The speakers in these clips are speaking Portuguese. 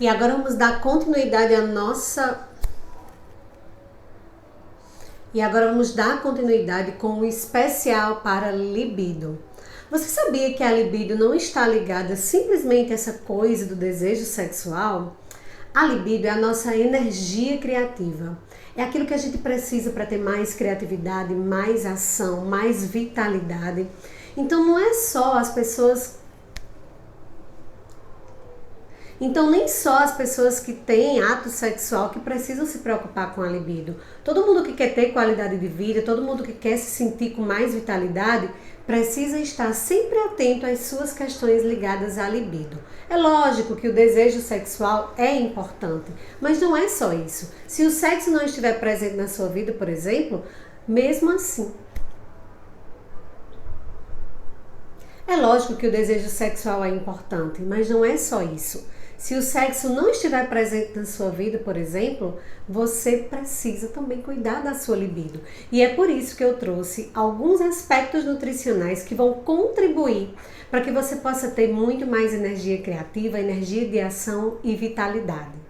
E agora vamos dar continuidade à nossa... E agora vamos dar continuidade com o especial para libido. Você sabia que a libido não está ligada simplesmente a essa coisa do desejo sexual? A libido é a nossa energia criativa. É aquilo que a gente precisa para ter mais criatividade, mais ação, mais vitalidade. Então não é só as pessoas... Então, nem só as pessoas que têm ato sexual que precisam se preocupar com a libido. Todo mundo que quer ter qualidade de vida, todo mundo que quer se sentir com mais vitalidade, precisa estar sempre atento às suas questões ligadas à libido. É lógico que o desejo sexual é importante, mas não é só isso. Se o sexo não estiver presente na sua vida, por exemplo, mesmo assim... É lógico que o desejo sexual é importante, mas não é só isso. Se o sexo não estiver presente na sua vida, por exemplo, você precisa também cuidar da sua libido. E é por isso que eu trouxe alguns aspectos nutricionais que vão contribuir para que você possa ter muito mais energia criativa, energia de ação e vitalidade.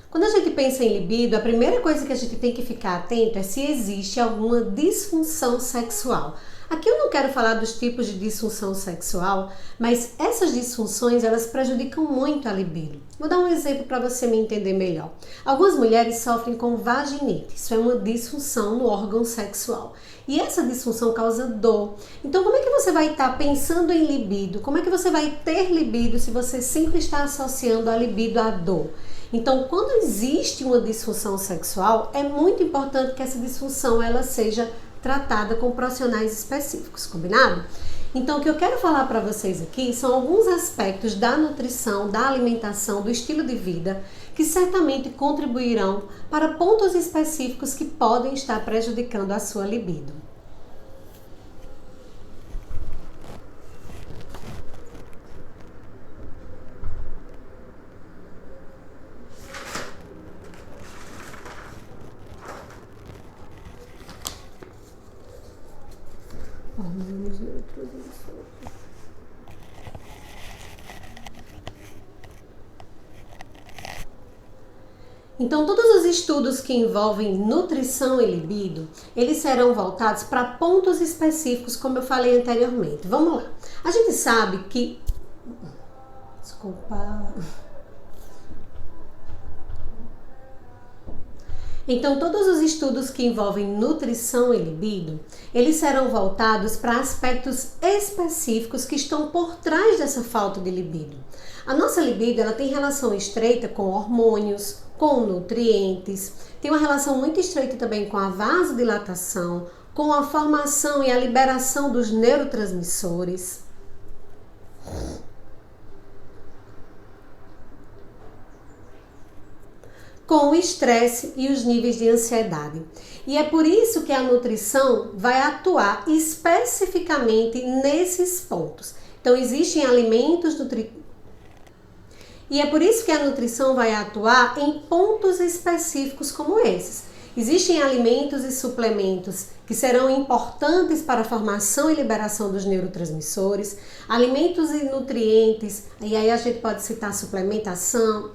Quando a gente pensa em libido, a primeira coisa que a gente tem que ficar atento é se existe alguma disfunção sexual. Aqui eu não quero falar dos tipos de disfunção sexual, mas essas disfunções elas prejudicam muito a libido. Vou dar um exemplo para você me entender melhor. Algumas mulheres sofrem com vaginite, isso é uma disfunção no órgão sexual. E essa disfunção causa dor. Então como é que você vai estar pensando em libido? Como é que você vai ter libido se você sempre está associando a libido à dor? Então, quando existe uma disfunção sexual, é muito importante que essa disfunção ela seja tratada com profissionais específicos, combinado? Então, o que eu quero falar para vocês aqui são alguns aspectos da nutrição, da alimentação, do estilo de vida, que certamente contribuirão para pontos específicos que podem estar prejudicando a sua libido. Então, todos os estudos que envolvem nutrição e libido, eles serão voltados para pontos específicos, como eu falei anteriormente. Vamos lá. A gente sabe que... Desculpa... Então, todos os estudos que envolvem nutrição e libido, eles serão voltados para aspectos específicos que estão por trás dessa falta de libido. A nossa libido, ela tem relação estreita com hormônios, com nutrientes, tem uma relação muito estreita também com a vasodilatação, com a formação e a liberação dos neurotransmissores. Com o estresse e os níveis de ansiedade. E é por isso que a nutrição vai atuar especificamente nesses pontos. Então, existem alimentos E é por isso que a nutrição vai atuar em pontos específicos como esses. Existem alimentos e suplementos que serão importantes para a formação e liberação dos neurotransmissores, alimentos e nutrientes, e aí a gente pode citar suplementação,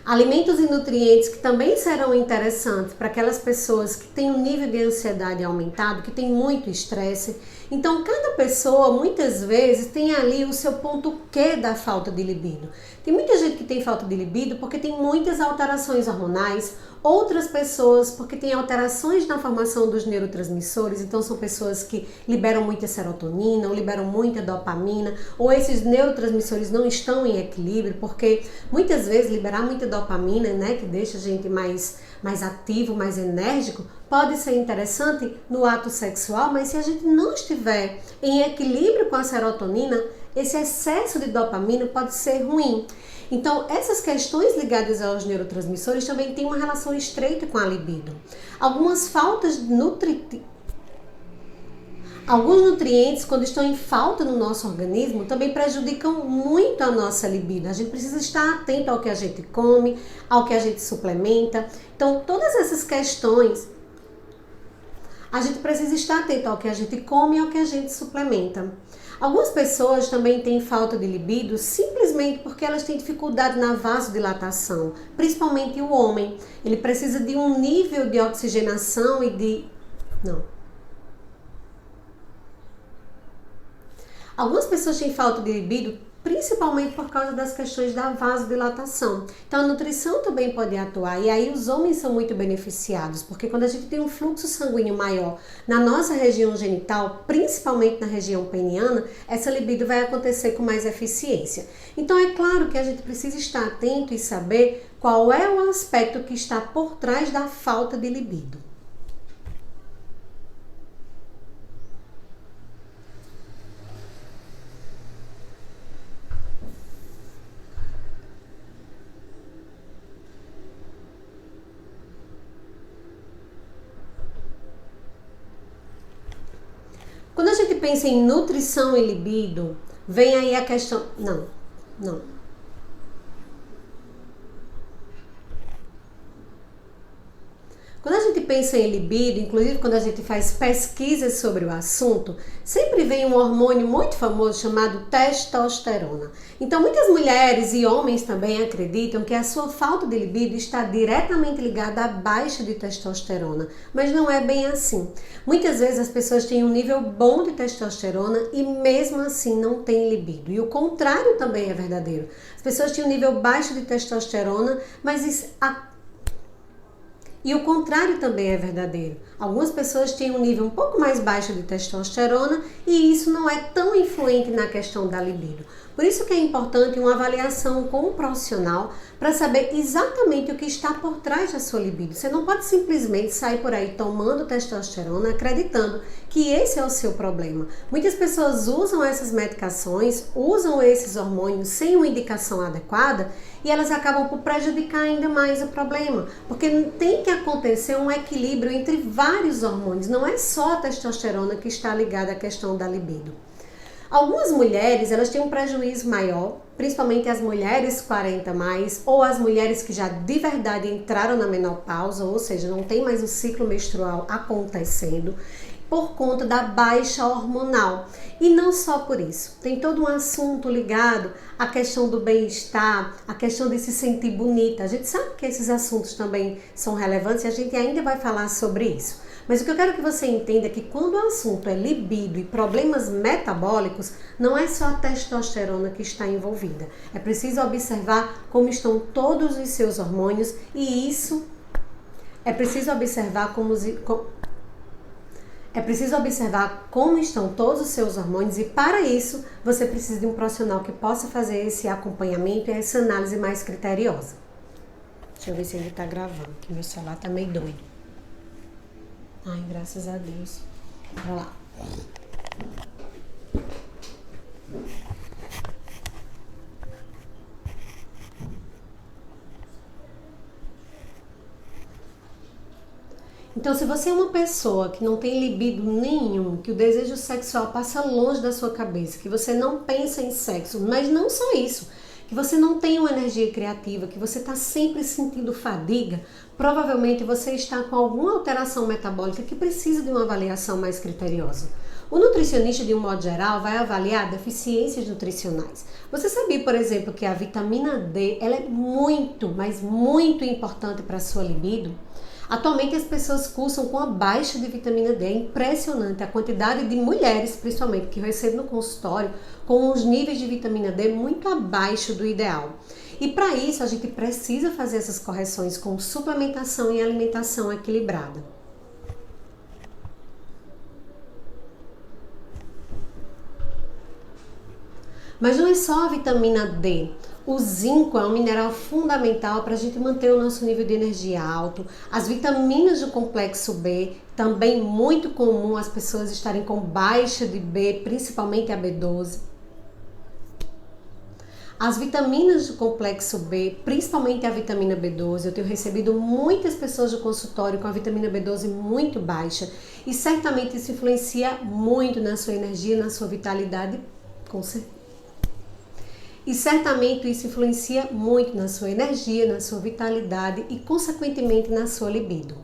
alimentos e nutrientes que também serão interessantes para aquelas pessoas que têm um nível de ansiedade aumentado, que tem muito estresse. Então, cada pessoa, muitas vezes, tem ali o seu ponto Q da falta de libido. Tem muita gente que tem falta de libido porque tem muitas alterações hormonais, outras pessoas porque tem alterações na formação dos neurotransmissores, então são pessoas que liberam muita serotonina, ou liberam muita dopamina, ou esses neurotransmissores não estão em equilíbrio, porque muitas vezes liberar muita dopamina, né, que deixa a gente mais ativo, mais enérgico, pode ser interessante no ato sexual, mas se a gente não estiver em equilíbrio com a serotonina, esse excesso de dopamina pode ser ruim. Então, essas questões ligadas aos neurotransmissores também têm uma relação estreita com a libido. Algumas faltas nutritivas Alguns nutrientes, quando estão em falta no nosso organismo, também prejudicam muito a nossa libido. A gente precisa estar atento ao que a gente come, ao que a gente suplementa. Então, todas essas questões, a gente precisa estar atento ao que a gente come e ao que a gente suplementa. Algumas pessoas também têm falta de libido simplesmente porque elas têm dificuldade na vasodilatação, principalmente o homem. Ele precisa de um nível de oxigenação e de... Algumas pessoas têm falta de libido principalmente por causa das questões da vasodilatação. Então a nutrição também pode atuar e aí os homens são muito beneficiados, porque quando a gente tem um fluxo sanguíneo maior na nossa região genital, principalmente na região peniana, essa libido vai acontecer com mais eficiência. Então é claro que a gente precisa estar atento e saber qual é o aspecto que está por trás da falta de libido. Quando a gente pensa em nutrição e libido, vem aí a questão... Não. Quando a gente pensa em libido, inclusive quando a gente faz pesquisas sobre o assunto, sempre vem um hormônio muito famoso chamado testosterona. Então muitas mulheres e homens também acreditam que a sua falta de libido está diretamente ligada à baixa de testosterona, mas não é bem assim. Muitas vezes as pessoas têm um nível bom de testosterona e mesmo assim não têm libido. E o contrário também é verdadeiro. As pessoas têm um nível baixo de testosterona, mas E o contrário também é verdadeiro. Algumas pessoas têm um nível um pouco mais baixo de testosterona e isso não é tão influente na questão da libido. Por isso que é importante uma avaliação com um profissional para saber exatamente o que está por trás da sua libido. Você não pode simplesmente sair por aí tomando testosterona acreditando que esse é o seu problema. Muitas pessoas usam essas medicações, usam esses hormônios sem uma indicação adequada e elas acabam por prejudicar ainda mais o problema, porque tem que acontecer um equilíbrio entre vários hormônios, não é só a testosterona que está ligada à questão da libido. Algumas mulheres, elas têm um prejuízo maior, principalmente as mulheres 40 mais, ou as mulheres que já de verdade entraram na menopausa, ou seja, não tem mais o ciclo menstrual acontecendo, por conta da baixa hormonal. E não só por isso, tem todo um assunto ligado à questão do bem-estar, à questão de se sentir bonita. A gente sabe que esses assuntos também são relevantes e a gente ainda vai falar sobre isso. Mas o que eu quero que você entenda é que quando o assunto é libido e problemas metabólicos, não é só a testosterona que está envolvida. É preciso observar como estão todos os seus hormônios e isso é preciso observar como estão todos os seus hormônios e para isso você precisa de um profissional que possa fazer esse acompanhamento e essa análise mais criteriosa. Deixa eu ver se ele está gravando, que meu celular está meio doido. Ai, graças a Deus. Bora lá. Então, se você é uma pessoa que não tem libido nenhum, que o desejo sexual passa longe da sua cabeça, que você não pensa em sexo, mas não só isso, que você não tem uma energia criativa, que você está sempre sentindo fadiga, provavelmente você está com alguma alteração metabólica que precisa de uma avaliação mais criteriosa. O nutricionista, de um modo geral, vai avaliar deficiências nutricionais. Você sabia, por exemplo, que a vitamina D ela é muito, mas muito importante para a sua libido? Atualmente as pessoas cursam com a baixa de vitamina D. É impressionante a quantidade de mulheres, principalmente, que recebem no consultório com os níveis de vitamina D muito abaixo do ideal. E para isso a gente precisa fazer essas correções com suplementação e alimentação equilibrada. Mas não é só a vitamina D. O zinco é um mineral fundamental para a gente manter o nosso nível de energia alto. As vitaminas do complexo B, também muito comum as pessoas estarem com baixa de B, principalmente a B12. As vitaminas do complexo B, principalmente a vitamina B12, eu tenho recebido muitas pessoas do consultório com a vitamina B12 muito baixa e certamente isso influencia muito na sua energia, na sua vitalidade, com certeza. E certamente isso influencia muito na sua energia, na sua vitalidade e, consequentemente, na sua libido.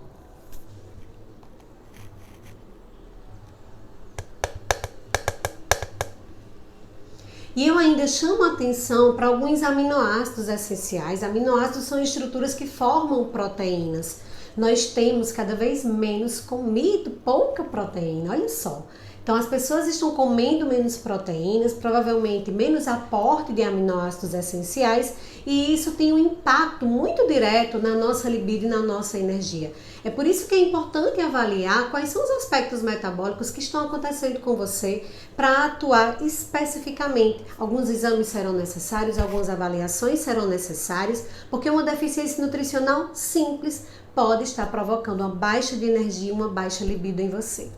E eu ainda chamo a atenção para alguns aminoácidos essenciais. Aminoácidos são estruturas que formam proteínas. Nós temos cada vez menos comido pouca proteína, olha só. Então as pessoas estão comendo menos proteínas, provavelmente menos aporte de aminoácidos essenciais, e isso tem um impacto muito direto na nossa libido e na nossa energia. É por isso que é importante avaliar quais são os aspectos metabólicos que estão acontecendo com você para atuar especificamente. Alguns exames serão necessários, algumas avaliações serão necessárias, porque uma deficiência nutricional simples pode estar provocando uma baixa de energia, uma baixa libido em você.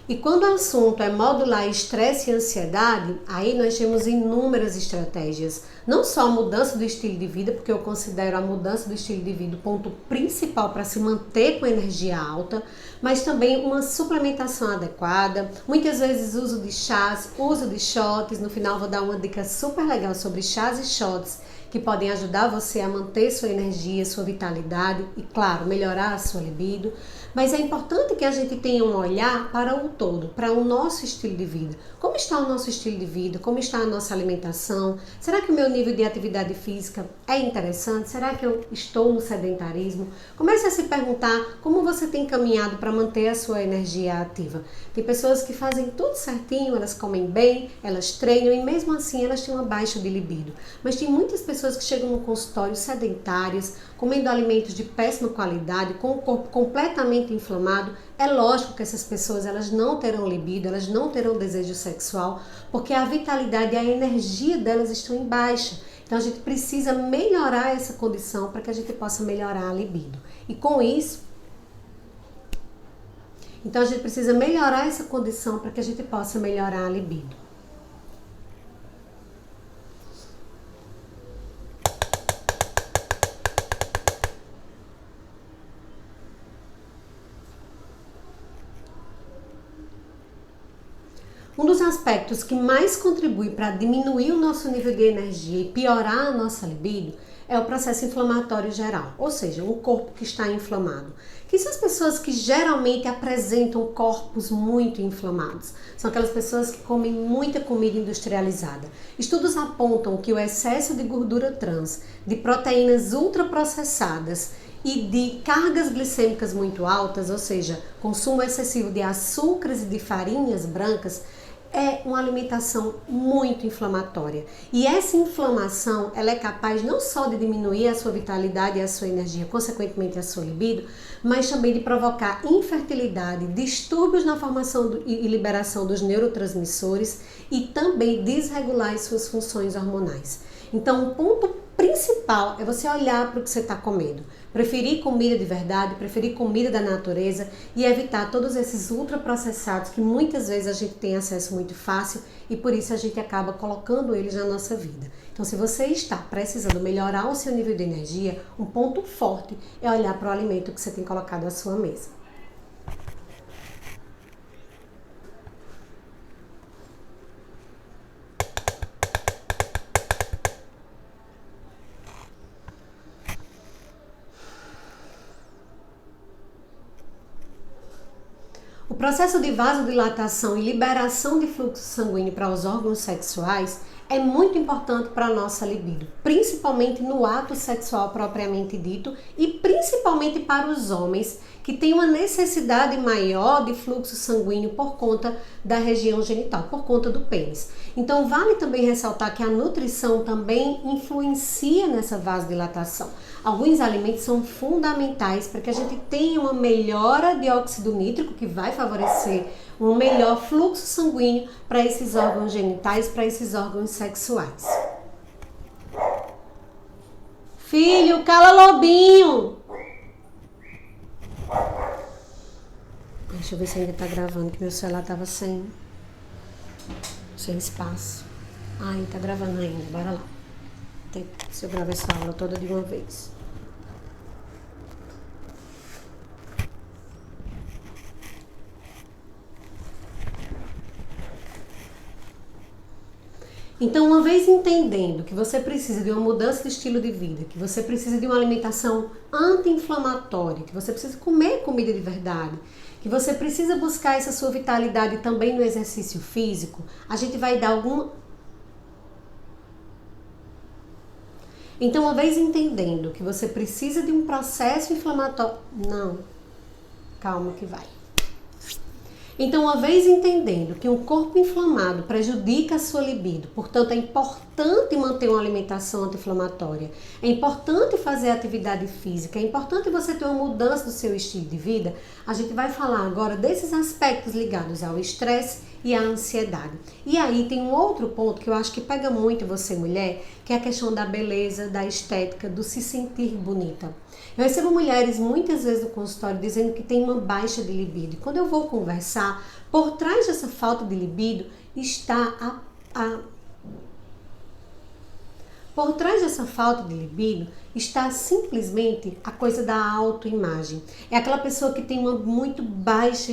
E quando o assunto é modular estresse e ansiedade, aí nós temos inúmeras estratégias. Não só a mudança do estilo de vida, porque eu considero a mudança do estilo de vida o ponto principal para se manter com energia alta, mas também uma suplementação adequada, muitas vezes uso de chás, uso de shots. No final vou dar uma dica super legal sobre chás e shots que podem ajudar você a manter sua energia, sua vitalidade e, claro, melhorar a sua libido. Mas é importante que a gente tenha um olhar para o todo, para o nosso estilo de vida. Como está o nosso estilo de vida? Como está a nossa alimentação? Será que o meu nível de atividade física é interessante? Será que eu estou no sedentarismo? Comece a se perguntar como você tem caminhado para manter a sua energia ativa. Tem pessoas que fazem tudo certinho, elas comem bem, elas treinam e mesmo assim elas têm uma baixa de libido. Mas tem muitas pessoas que chegam no consultório sedentárias, comendo alimentos de péssima qualidade, com o corpo completamente inflamado. É lógico que essas pessoas elas não terão libido, elas não terão desejo sexual, porque a vitalidade e a energia delas estão em baixa. Então a gente precisa melhorar essa condição para que a gente possa melhorar a libido. E com isso, então a gente precisa melhorar essa condição para que a gente possa melhorar a libido. Um dos aspectos que mais contribui para diminuir o nosso nível de energia e piorar a nossa libido é o processo inflamatório geral, ou seja, um corpo que está inflamado. Que são as pessoas que geralmente apresentam corpos muito inflamados? São aquelas pessoas que comem muita comida industrializada. Estudos apontam que o excesso de gordura trans, de proteínas ultraprocessadas e de cargas glicêmicas muito altas, ou seja, consumo excessivo de açúcares e de farinhas brancas, é uma alimentação muito inflamatória. E essa inflamação, ela é capaz não só de diminuir a sua vitalidade e a sua energia, consequentemente a sua libido, mas também de provocar infertilidade, distúrbios na formação e liberação dos neurotransmissores e também desregular as suas funções hormonais. Então, o ponto principal é você olhar para o que você está comendo. Preferir comida de verdade, preferir comida da natureza e evitar todos esses ultraprocessados que muitas vezes a gente tem acesso muito fácil e por isso a gente acaba colocando eles na nossa vida. Então, se você está precisando melhorar o seu nível de energia, um ponto forte é olhar para o alimento que você tem colocado à sua mesa. O processo de vasodilatação e liberação de fluxo sanguíneo para os órgãos sexuais é muito importante para a nossa libido, principalmente no ato sexual propriamente dito e principalmente para os homens que têm uma necessidade maior de fluxo sanguíneo por conta da região genital, por conta do pênis. Então vale também ressaltar que a nutrição também influencia nessa vasodilatação. alguns alimentos são fundamentais para que a gente tenha uma melhora de óxido nítrico, que vai favorecer um melhor fluxo sanguíneo para esses órgãos genitais, para esses órgãos sexuais. Filho, cala lobinho! Deixa eu ver se ainda tá gravando, que meu celular tava sem espaço. Ai, tá gravando ainda, bora lá. Se eu gravar essa aula toda de uma vez. Então, uma vez entendendo que você precisa de uma mudança de estilo de vida, que você precisa de uma alimentação anti-inflamatória, que você precisa comer comida de verdade, que você precisa buscar essa sua vitalidade também no exercício físico, a gente vai dar alguma... Então, uma vez entendendo que você precisa de um processo inflamatório... Não, calma que vai. Então, uma vez entendendo que um corpo inflamado prejudica a sua libido, portanto, é importante manter uma alimentação anti-inflamatória, é importante fazer atividade física, é importante você ter uma mudança do seu estilo de vida, a gente vai falar agora desses aspectos ligados ao estresse e à ansiedade. E aí tem um outro ponto que eu acho que pega muito você, mulher, que é a questão da beleza, da estética, do se sentir bonita. Eu recebo mulheres muitas vezes no consultório dizendo que tem uma baixa de libido. E quando eu vou conversar, por trás dessa falta de libido está Por trás dessa falta de libido está simplesmente a coisa da autoimagem. É aquela pessoa que tem uma muito baixa...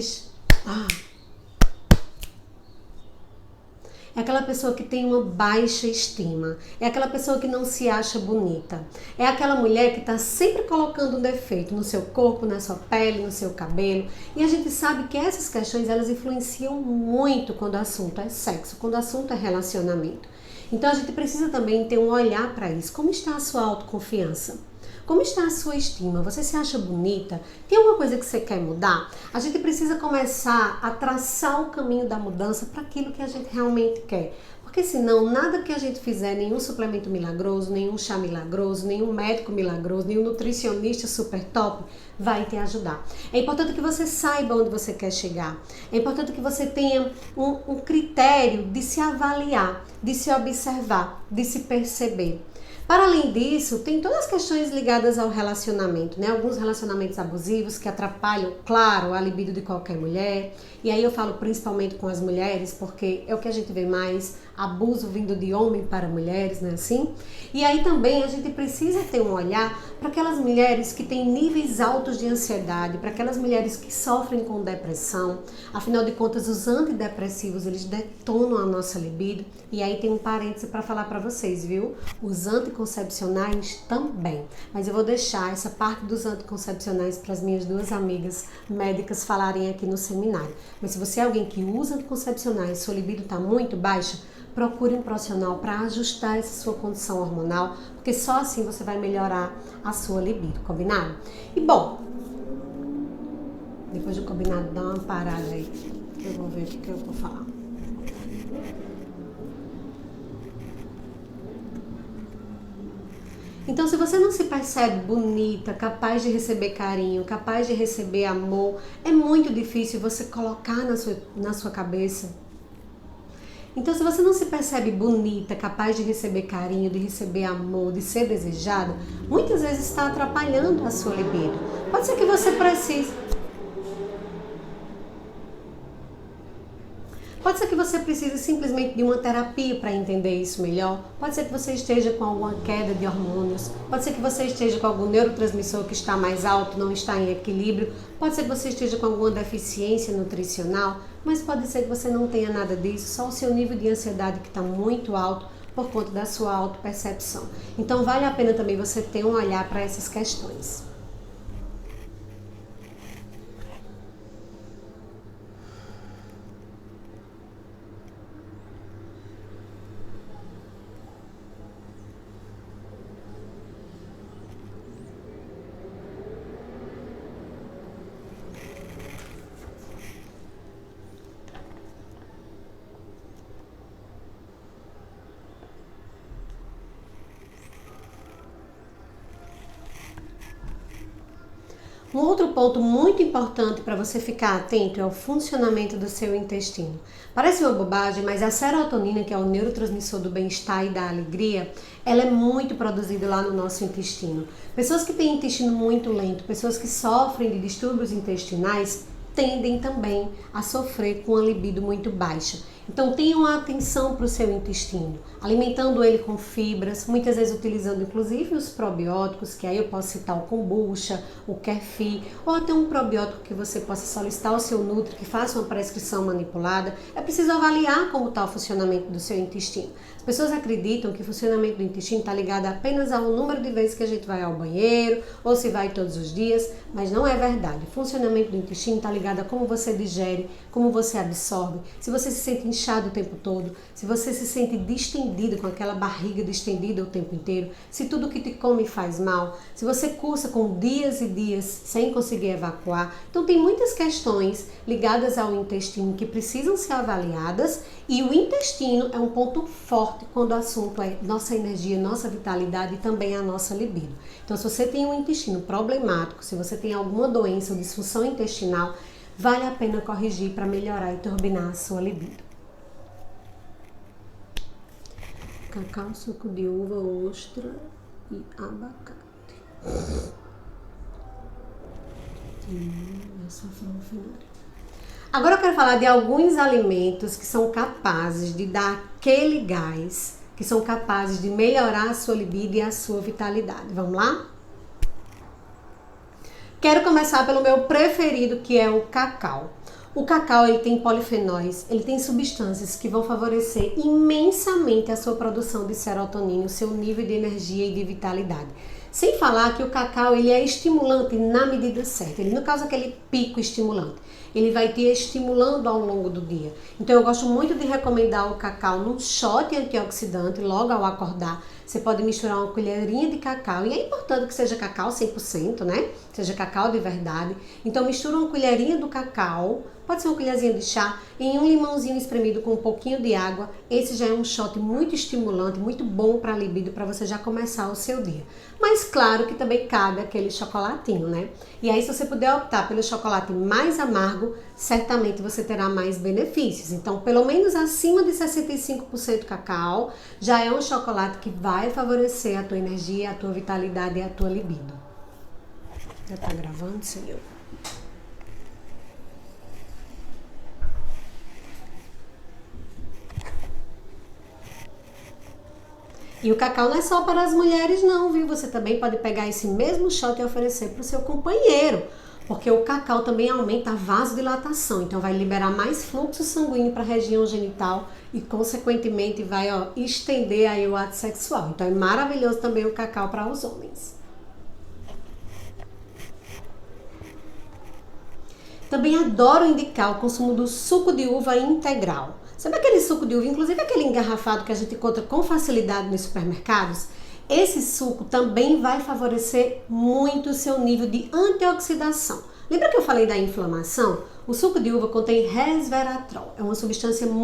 É aquela pessoa que tem uma baixa estima. É aquela pessoa que não se acha bonita. É aquela mulher que está sempre colocando um defeito no seu corpo, na sua pele, no seu cabelo. E a gente sabe que essas questões, elas influenciam muito quando o assunto é sexo, quando o assunto é relacionamento. Então a gente precisa também ter um olhar para isso. Como está a sua autoconfiança? Como está a sua estima? Você se acha bonita? Tem alguma coisa que você quer mudar? A gente precisa começar a traçar o caminho da mudança para aquilo que a gente realmente quer. Porque senão, nada que a gente fizer, nenhum suplemento milagroso, nenhum chá milagroso, nenhum médico milagroso, nenhum nutricionista super top vai te ajudar. É importante que você saiba onde você quer chegar. É importante que você tenha um critério de se avaliar, de se observar, de se perceber. Para além disso, tem todas as questões ligadas ao relacionamento, né? Alguns relacionamentos abusivos que atrapalham, claro, a libido de qualquer mulher. E aí eu falo principalmente com as mulheres, porque é o que a gente vê mais, abuso vindo de homem para mulheres, não é assim? E aí também a gente precisa ter um olhar para aquelas mulheres que têm níveis altos de ansiedade, para aquelas mulheres que sofrem com depressão. Afinal de contas, os antidepressivos, eles detonam a nossa libido. E aí tem um parêntese para falar para vocês, viu? Os anticoncepcionais também. Mas eu vou deixar essa parte dos anticoncepcionais para as minhas duas amigas médicas falarem aqui no seminário. Mas se você é alguém que usa anticoncepcionais e sua libido está muito baixa, procure um profissional para ajustar essa sua condição hormonal, porque só assim você vai melhorar a sua libido, combinado? E bom, depois do combinado, dá uma parada aí, que eu vou ver o que eu vou falar. Então, se você não se percebe bonita, capaz de receber carinho, capaz de receber amor, é muito difícil você colocar na sua cabeça. Então, se você não se percebe bonita, capaz de receber carinho, de receber amor, de ser desejada, muitas vezes está atrapalhando a sua libido. Pode ser que você precise... Pode ser que você precise simplesmente de uma terapia para entender isso melhor. Pode ser que você esteja com alguma queda de hormônios. Pode ser que você esteja com algum neurotransmissor que está mais alto, não está em equilíbrio. Pode ser que você esteja com alguma deficiência nutricional. Mas pode ser que você não tenha nada disso, só o seu nível de ansiedade que está muito alto por conta da sua autopercepção. Então vale a pena também você ter um olhar para essas questões. Um outro ponto muito importante para você ficar atento é o funcionamento do seu intestino. Parece uma bobagem, mas a serotonina, que é o neurotransmissor do bem-estar e da alegria, ela é muito produzida lá no nosso intestino. Pessoas que têm intestino muito lento, pessoas que sofrem de distúrbios intestinais, tendem também a sofrer com a libido muito baixa. Então tenham atenção para o seu intestino, alimentando ele com fibras, muitas vezes utilizando inclusive os probióticos, que aí eu posso citar o kombucha, o kefir, ou até um probiótico que você possa solicitar ao seu nutri, que faça uma prescrição manipulada. É preciso avaliar como está o funcionamento do seu intestino. As pessoas acreditam que o funcionamento do intestino está ligado apenas ao número de vezes que a gente vai ao banheiro, ou se vai todos os dias, mas não é verdade. O funcionamento do intestino está ligado a como você digere, como você absorve, se você se sente inchado o tempo todo, se você se sente distendido, com aquela barriga distendida o tempo inteiro, se tudo que te come faz mal, se você cursa com dias e dias sem conseguir evacuar. Então tem muitas questões ligadas ao intestino que precisam ser avaliadas, e o intestino é um ponto forte quando o assunto é nossa energia, nossa vitalidade e também a nossa libido. Então se você tem um intestino problemático, se você tem alguma doença ou disfunção intestinal, vale a pena corrigir para melhorar e turbinar a sua libido. Cacau, suco de uva, ostra e abacate. Agora eu quero falar de alguns alimentos que são capazes de dar aquele gás, que são capazes de melhorar a sua libido e a sua vitalidade. Vamos lá? Quero começar pelo meu preferido, que é o cacau. O cacau, ele tem polifenóis, ele tem substâncias que vão favorecer imensamente a sua produção de serotonina, o seu nível de energia e de vitalidade. Sem falar que o cacau, ele é estimulante na medida certa, ele não causa aquele pico estimulante, ele vai te estimulando ao longo do dia. Então eu gosto muito de recomendar o cacau num shot antioxidante logo ao acordar. Você pode misturar uma colherinha de cacau, e é importante que seja cacau 100%, né? Seja cacau de verdade. Então mistura uma colherinha do cacau, pode ser uma colherzinha de chá, em um limãozinho espremido com um pouquinho de água. Esse já é um shot muito estimulante, muito bom para a libido, para você já começar o seu dia. Mas claro que também cabe aquele chocolatinho, né? E aí, se você puder optar pelo chocolate mais amargo, certamente você terá mais benefícios. Então, pelo menos acima de 65% cacau, já é um chocolate que vai favorecer a tua energia, a tua vitalidade e a tua libido. Já tá gravando, senhor? E o cacau não é só para as mulheres não, viu? Você também pode pegar esse mesmo shot e oferecer para o seu companheiro, porque o cacau também aumenta a vasodilatação, então vai liberar mais fluxo sanguíneo para a região genital e, consequentemente, vai estender aí o ato sexual. Então é maravilhoso também o cacau para os homens. Também adoro indicar o consumo do suco de uva integral. Sabe aquele suco de uva, inclusive aquele engarrafado que a gente encontra com facilidade nos supermercados? Esse suco também vai favorecer muito o seu nível de antioxidação. Lembra que eu falei da inflamação? O suco de uva contém resveratrol, é uma substância muito